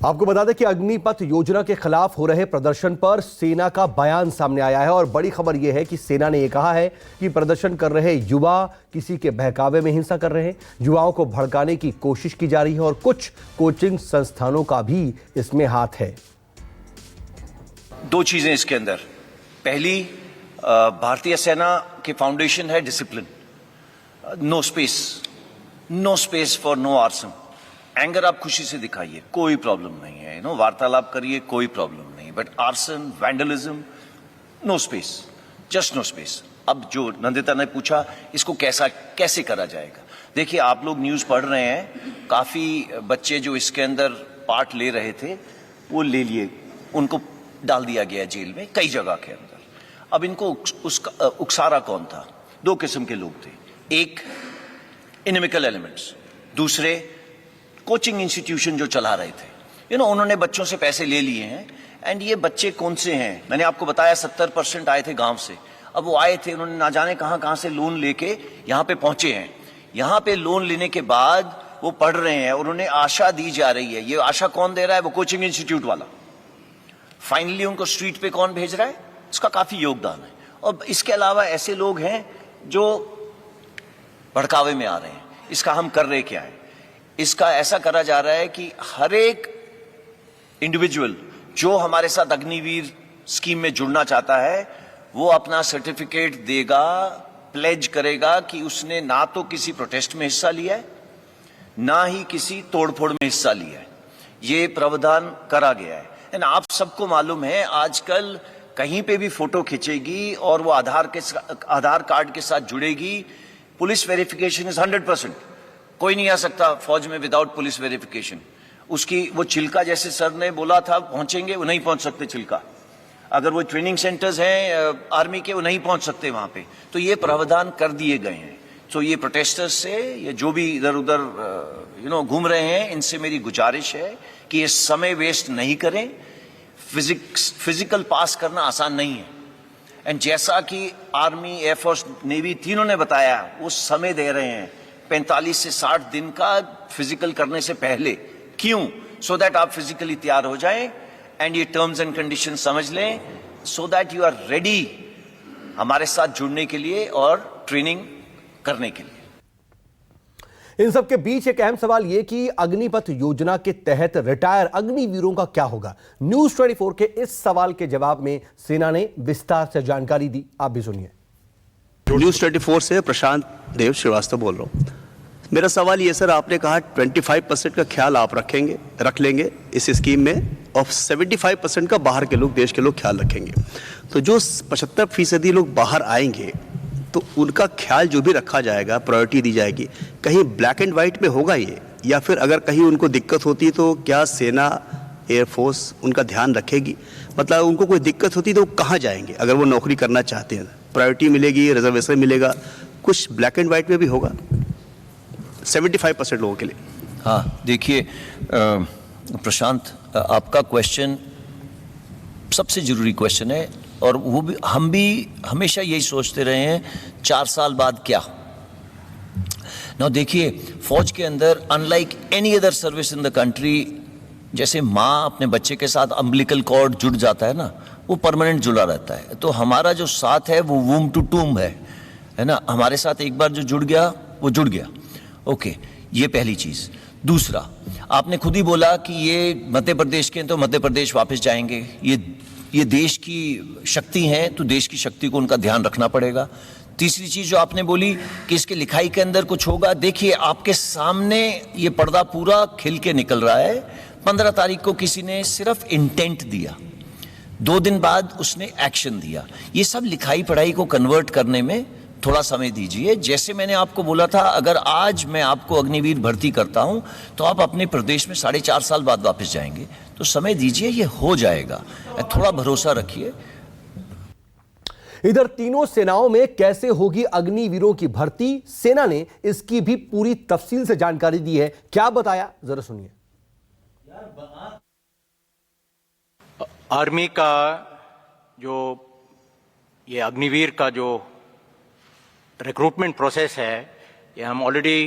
आपको बता दें कि अग्निपथ योजना के खिलाफ हो रहे प्रदर्शन पर सेना का बयान सामने आया है और बड़ी खबर यह है कि सेना ने यह कहा है कि प्रदर्शन कर रहे युवा किसी के बहकावे में हिंसा कर रहे हैं। युवाओं को भड़काने की कोशिश की जा रही है और कुछ कोचिंग संस्थानों का भी इसमें हाथ है। दो चीजें इसके अंदर, पहली भारतीय सेना की फाउंडेशन है discipline, no space for no arson. Anger आप खुशी से दिखाइए, कोई प्रॉब्लम नहीं है, वार्तालाप करिए, कोई प्रॉब्लम नहीं, but arson, vandalism, no space, just no space. अब जो नंदिता ने पूछा इसको कैसे करा जाएगा, देखिए आप लोग न्यूज पढ़ रहे हैं, काफी बच्चे जो इसके अंदर पार्ट ले रहे थे वो ले लिए, उनको डाल दिया गया जेल में कई जगह के अंदर। अब इनको उसका उकसारा कौन था? दो किस्म के लोग थे, एक इनमिकल एलिमेंट्स, दूसरे कोचिंग इंस्टीट्यूशन जो चला रहे थे। उन्होंने बच्चों से पैसे ले लिए हैं। एंड ये बच्चे कौन से हैं? मैंने आपको बताया 70% आए थे गांव से। अब वो आए थे, उन्होंने ना जाने कहां से लोन लेके यहां पे पहुंचे हैं। यहां पे लोन लेने के बाद वो पढ़ रहे हैं और उन्हें आशा दी जा रही है। ये आशा कौन दे रहा है? वो कोचिंग इंस्टीट्यूट वाला। फाइनली उनको स्ट्रीट पे कौन भेज रहा है? इसका काफी योगदान है। और इसके अलावा ऐसे लोग हैं जो भड़कावे में आ रहे हैं। इसका हम कर रहे क्या है? इसका ऐसा करा जा रहा है कि हर एक इंडिविजुअल जो हमारे साथ अग्निवीर स्कीम में जुड़ना चाहता है वो अपना सर्टिफिकेट देगा, प्लेज करेगा कि उसने ना तो किसी प्रोटेस्ट में हिस्सा लिया है, ना ही किसी तोड़फोड़ में हिस्सा लिया है। ये प्रावधान करा गया है। एंड आप सबको मालूम है आजकल कहीं पे भी फोटो खींचेगी और वो आधार कार्ड के साथ जुड़ेगी, पुलिस वेरिफिकेशन इज 100%। कोई नहीं आ सकता फौज में विदाउट पुलिस वेरिफिकेशन। उसकी वो चिल्का, जैसे सर ने बोला था पहुंचेंगे, वो नहीं पहुंच सकते चिल्का। अगर वो ट्रेनिंग सेंटर्स हैं आर्मी के, वो नहीं पहुंच सकते वहां पे। तो ये प्रावधान कर दिए गए हैं। तो ये प्रोटेस्टर्स से, ये जो भी इधर उधर घूम रहे हैं, इनसे मेरी गुजारिश है कि ये समय वेस्ट नहीं करें। फिजिकल पास करना आसान नहीं है। एंड जैसा कि आर्मी, एयरफोर्स, नेवी तीनों ने बताया, वो समय दे रहे हैं 45 से 60 दिन का फिजिकल करने से पहले। क्यों? सो दैट आप फिजिकली तैयार हो जाएं एंड ये टर्म्स एंड कंडीशन समझ लें, so that you are ready हमारे साथ जुड़ने के लिए और ट्रेनिंग करने के लिए। इन सब के बीच एक अहम सवाल यह कि अग्निपथ योजना के तहत रिटायर अग्निवीरों का क्या होगा। न्यूज 24 के इस सवाल के जवाब में सेना ने विस्तार से जानकारी दी। आप भी सुनिए। न्यूज 24 से प्रशांत देव श्रीवास्तव बोल रहा हूँ। मेरा सवाल ये सर, आपने कहा 25% का ख्याल आप रख लेंगे इस स्कीम में और 75% का बाहर के लोग, देश के लोग ख्याल रखेंगे। तो जो 75% लोग बाहर आएंगे तो उनका ख्याल जो भी रखा जाएगा, प्रायोरिटी दी जाएगी, कहीं ब्लैक एंड व्हाइट में होगा ये, या फिर अगर कहीं उनको दिक्कत होती है तो क्या सेना, एयरफोर्स उनका ध्यान रखेगी? मतलब उनको कोई दिक्कत होती तो कहाँ जाएंगे अगर वो नौकरी करना चाहते हैं? प्रायोरिटी मिलेगी, रिजर्वेशन मिलेगा, कुछ ब्लैक एंड व्हाइट में भी होगा 75% लोगों के लिए? हाँ, देखिए प्रशांत, आपका क्वेश्चन सबसे जरूरी क्वेश्चन है और वो भी हम भी हमेशा यही सोचते रहे हैं 4 साल बाद क्या। ना देखिए, फौज के अंदर unlike any other service in the country, जैसे माँ अपने बच्चे के साथ अम्बिलिकल कॉर्ड जुड़ जाता है ना, वो परमानेंट जुड़ा रहता है। तो हमारा जो साथ है वो वूम टू टूम है ना, हमारे साथ एक बार जो जुड़ गया वो जुड़ गया। ओके, ये पहली चीज। दूसरा, आपने खुद ही बोला कि ये मध्य प्रदेश के हैं तो मध्य प्रदेश वापस जाएंगे। ये देश की शक्ति है तो देश की शक्ति को उनका ध्यान रखना पड़ेगा। तीसरी चीज जो आपने बोली कि इसके लिखाई के अंदर कुछ होगा, देखिए आपके सामने ये पर्दा पूरा खिल के निकल रहा है। 15 तारीख को किसी ने सिर्फ इंटेंट दिया, 2 दिन बाद उसने एक्शन दिया। ये सब लिखाई पढ़ाई को कन्वर्ट करने में थोड़ा समय दीजिए। जैसे मैंने आपको बोला था, अगर आज मैं आपको अग्निवीर भर्ती करता हूं तो आप अपने प्रदेश में 4.5 साल बाद वापस जाएंगे। तो समय दीजिए, ये हो जाएगा, थोड़ा भरोसा रखिए। इधर तीनों सेनाओं में कैसे होगी अग्निवीरों की भर्ती, सेना ने इसकी भी पूरी तफसील से जानकारी दी है। क्या बताया, जरा सुनिए। आर्मी का जो ये अग्निवीर का जो रिक्रूटमेंट प्रोसेस है, ये हम ऑलरेडी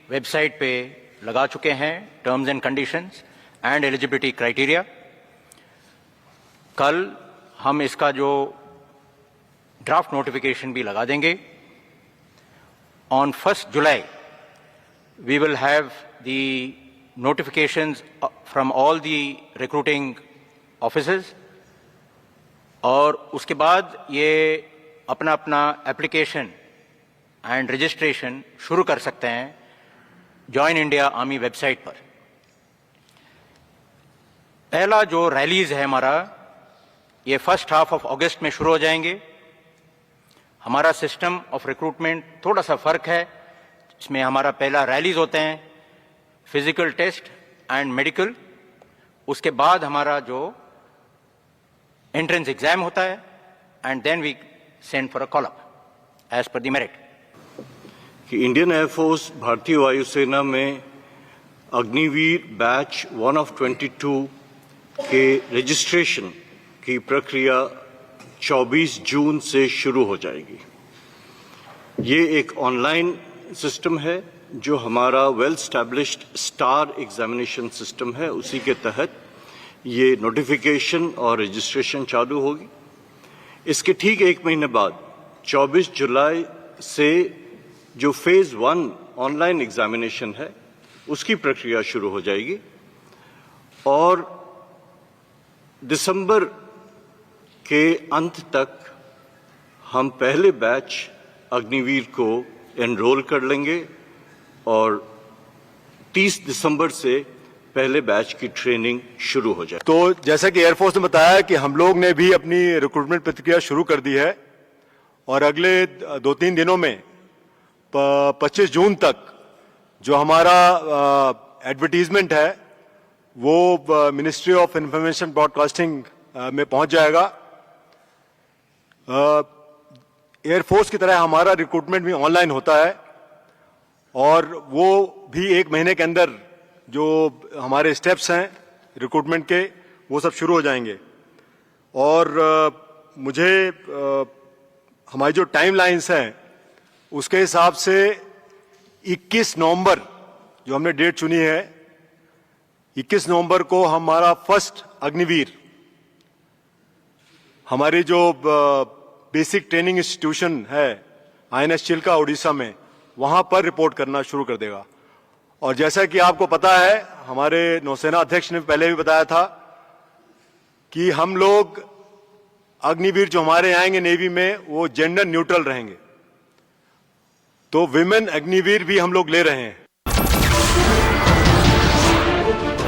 वेबसाइट पे लगा चुके हैं, terms and conditions, and eligibility criteria. कल हम इसका जो ड्राफ्ट नोटिफिकेशन भी लगा देंगे। On 1 July we will have the notifications from all the recruiting offices, और उसके बाद ये अपना अपना एप्लीकेशन एंड रजिस्ट्रेशन शुरू कर सकते हैं जॉइन इंडिया आर्मी वेबसाइट पर। पहला जो रैलीज है हमारा, ये फर्स्ट हाफ ऑफ अगस्त में शुरू हो जाएंगे। हमारा सिस्टम ऑफ रिक्रूटमेंट थोड़ा सा फर्क है, इसमें हमारा पहला रैलीज होते हैं, फिजिकल टेस्ट एंड मेडिकल, उसके बाद हमारा जो एंट्रेंस एग्जाम होता है, and then we send for a call up as per the merit. कि इंडियन एयरफोर्स भारतीय वायुसेना में अग्निवीर बैच 1 of 22 के रजिस्ट्रेशन की प्रक्रिया 24 जून से शुरू हो जाएगी। ये एक ऑनलाइन सिस्टम है जो हमारा well established star examination system है, उसी के तहत ये नोटिफिकेशन और रजिस्ट्रेशन चालू होगी। इसके ठीक एक महीने बाद 24 जुलाई से जो फेज 1 ऑनलाइन एग्जामिनेशन है उसकी प्रक्रिया शुरू हो जाएगी, और दिसंबर के अंत तक हम पहले बैच अग्निवीर को एनरोल कर लेंगे, और 30 दिसंबर से पहले बैच की ट्रेनिंग शुरू हो जाए। तो जैसा कि एयरफोर्स ने बताया कि हम लोग ने भी अपनी रिक्रूटमेंट प्रक्रिया शुरू कर दी है, और अगले 2-3 दिनों में 25 जून तक जो हमारा एडवर्टीजमेंट है वो मिनिस्ट्री ऑफ इंफॉर्मेशन ब्रॉडकास्टिंग में पहुंच जाएगा। एयरफोर्स की तरह हमारा रिक्रूटमेंट भी ऑनलाइन होता है, और वो भी 1 महीने के अंदर जो हमारे स्टेप्स हैं रिक्रूटमेंट के वो सब शुरू हो जाएंगे। और मुझे हमारी जो टाइम लाइन्स हैं उसके हिसाब से 21 नवंबर जो हमने डेट चुनी है, 21 नवंबर को हमारा फर्स्ट अग्निवीर हमारी जो बेसिक ट्रेनिंग इंस्टीट्यूशन है INS चिल्का उड़ीसा में, वहां पर रिपोर्ट करना शुरू कर देगा। और जैसा कि आपको पता है, हमारे नौसेना अध्यक्ष ने पहले भी बताया था कि हम लोग अग्निवीर जो हमारे आएंगे नेवी में वो जेंडर न्यूट्रल रहेंगे, तो विमेन अग्निवीर भी हम लोग ले रहे हैं।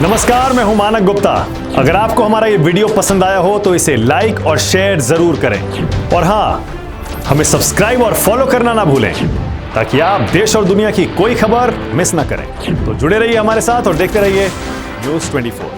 नमस्कार, मैं हूं मानक गुप्ता। अगर आपको हमारा ये वीडियो पसंद आया हो तो इसे लाइक और शेयर जरूर करें, और हां, हमें सब्सक्राइब और फॉलो करना ना भूलें ताकि आप देश और दुनिया की कोई खबर मिस ना करें। तो जुड़े रहिए हमारे साथ और देखते रहिए News 24।